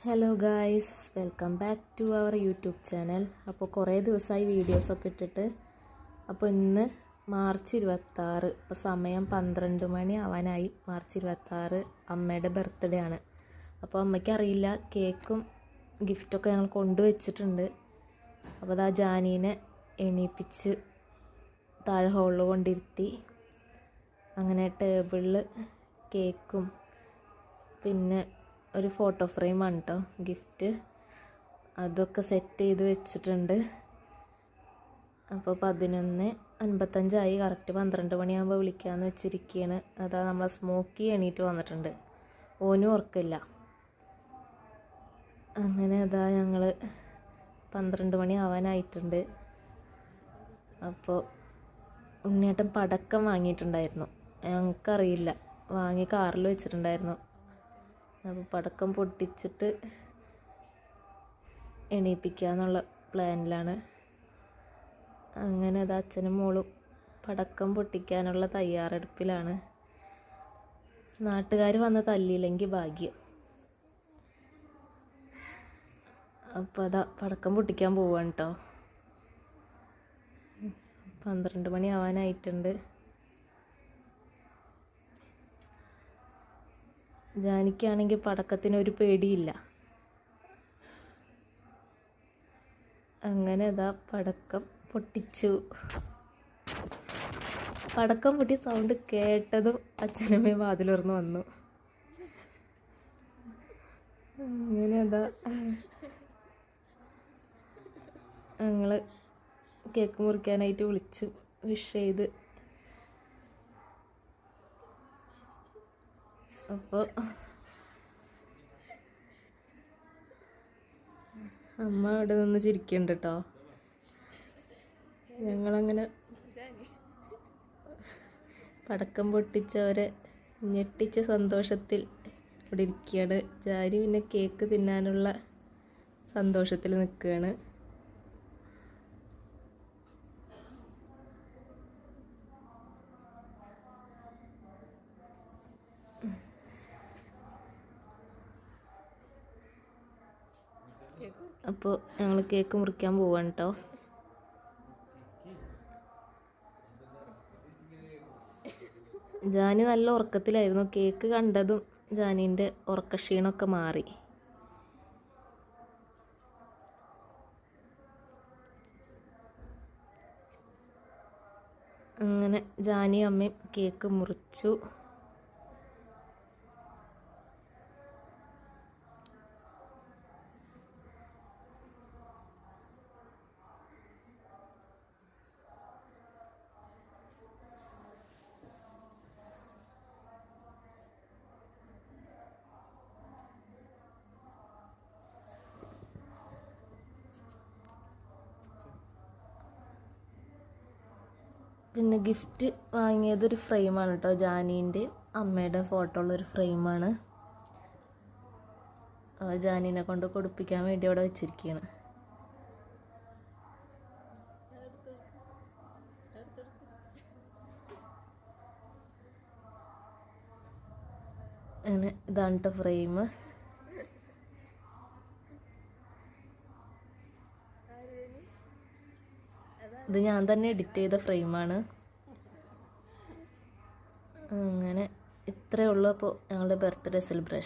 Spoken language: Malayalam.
Hello guys, welcome back to our YouTube channel. അപ്പോൾ കുറേ ദിവസമായി വീഡിയോസൊക്കെ ഇട്ടിട്ട്. അപ്പോൾ ഇന്ന് മാർച്ച് 26, ഇപ്പോൾ സമയം 12 മണി ആവാനായി. മാർച്ച് 26 അമ്മയുടെ ബർത്ത്ഡേ ആണ്. അപ്പോൾ അമ്മയ്ക്ക് അറിയില്ല, കേക്കും ഗിഫ്റ്റൊക്കെ ഞങ്ങൾ കൊണ്ടുവച്ചിട്ടുണ്ട്. അപ്പോൾ അതാ ജാനീനെ എണീപ്പിച്ച് താഴെ ഹോളിൽ കൊണ്ടിരുത്തി. അങ്ങനെ ടേബിളിൽ കേക്കും പിന്നെ ഒരു ഫോട്ടോ ഫ്രെയിമാണ് കേട്ടോ ഗിഫ്റ്റ്, അതൊക്കെ സെറ്റ് ചെയ്ത് വെച്ചിട്ടുണ്ട്. അപ്പോൾ 11:55 കറക്റ്റ് 12 മണിയാകുമ്പോൾ വിളിക്കാമെന്ന് വെച്ചിരിക്കുകയാണ്. അതാ നമ്മളെ സ്മോക്കി എണീറ്റ് വന്നിട്ടുണ്ട്, ഓനും ഓർക്കില്ല. അങ്ങനെ അതാ ഞങ്ങൾ 12 മണി ആവാനായിട്ടുണ്ട്. അപ്പോൾ ഉണ്ണിയേട്ടൻ പടക്കം വാങ്ങിയിട്ടുണ്ടായിരുന്നു, ഞങ്ങൾക്കറിയില്ല, വാങ്ങി കാറിൽ വെച്ചിട്ടുണ്ടായിരുന്നു. അപ്പോൾ പടക്കം പൊട്ടിച്ചിട്ട് എണീപ്പിക്കാന്നുള്ള പ്ലാനിലാണ്. അങ്ങനെ അത് അച്ഛനും മോളും പടക്കം പൊട്ടിക്കാനുള്ള തയ്യാറെടുപ്പിലാണ്. നാട്ടുകാർ വന്ന് തല്ലിയില്ലെങ്കിൽ ഭാഗ്യം. അപ്പോൾ അതാ പടക്കം പൊട്ടിക്കാൻ പോവാണ് കേട്ടോ. 12 മണി ആവാനായിട്ടുണ്ട്. ജാനിക്കാണെങ്കിൽ പടക്കത്തിനൊരു പേടിയില്ല. അങ്ങനെ അതാ പടക്കം പൊട്ടിച്ചു. പടക്കം പൊട്ടി സൗണ്ട് കേട്ടതും അച്ഛനമ്മയും വാതിലുറന്ന് വന്നു. അങ്ങനെ അതാ ഞങ്ങൾ കേക്ക് മുറിക്കാനായിട്ട് വിളിച്ചു, വിഷ് ചെയ്ത്. അപ്പോൾ അമ്മ അവിടെ നിന്ന് ചിരിക്കുന്നുണ്ട് കേട്ടോ. ഞങ്ങളങ്ങനെ പടക്കം പൊട്ടിച്ചവരെ ഞെട്ടിച്ച സന്തോഷത്തിൽ ഇവിടെ ഇരിക്കുകയാണ്. ജാരി പിന്നെ കേക്ക് തിന്നാനുള്ള സന്തോഷത്തിൽ നിൽക്കുകയാണ്. അപ്പോൾ ഞങ്ങൾ കേക്ക് മുറിക്കാൻ പോവാണ് കേട്ടോ. ജാനി നല്ല ഉറക്കത്തിലായിരുന്നു. കേക്ക് കണ്ടതും ജാനീൻ്റെ ഉറക്കക്ഷീണമൊക്കെ മാറി. അങ്ങനെ ജാനിയും അമ്മയും കേക്ക് മുറിച്ചു. പിന്നെ ഗിഫ്റ്റ് വാങ്ങിയതൊരു ഫ്രെയിമാണ് കേട്ടോ, ജാനീൻ്റെ അമ്മയുടെ ഫോട്ടോ ഉള്ളൊരു ഫ്രെയിമാണ്. ജാനീനെ കൊണ്ട് കൊടുപ്പിക്കാൻ വേണ്ടി അവിടെ വെച്ചിരിക്കുകയാണ്. അങ്ങനെ ഇതാണ് കേട്ടോ ഫ്രെയിം. ഇത് ഞാൻ തന്നെ എഡിറ്റ് ചെയ്ത ഫ്രെയിമാണ്. അങ്ങനെ ഇത്രയേ ഉള്ളൂ അപ്പോൾ ഞങ്ങളുടെ ബർത്ത്ഡേ സെലിബ്രേഷൻ.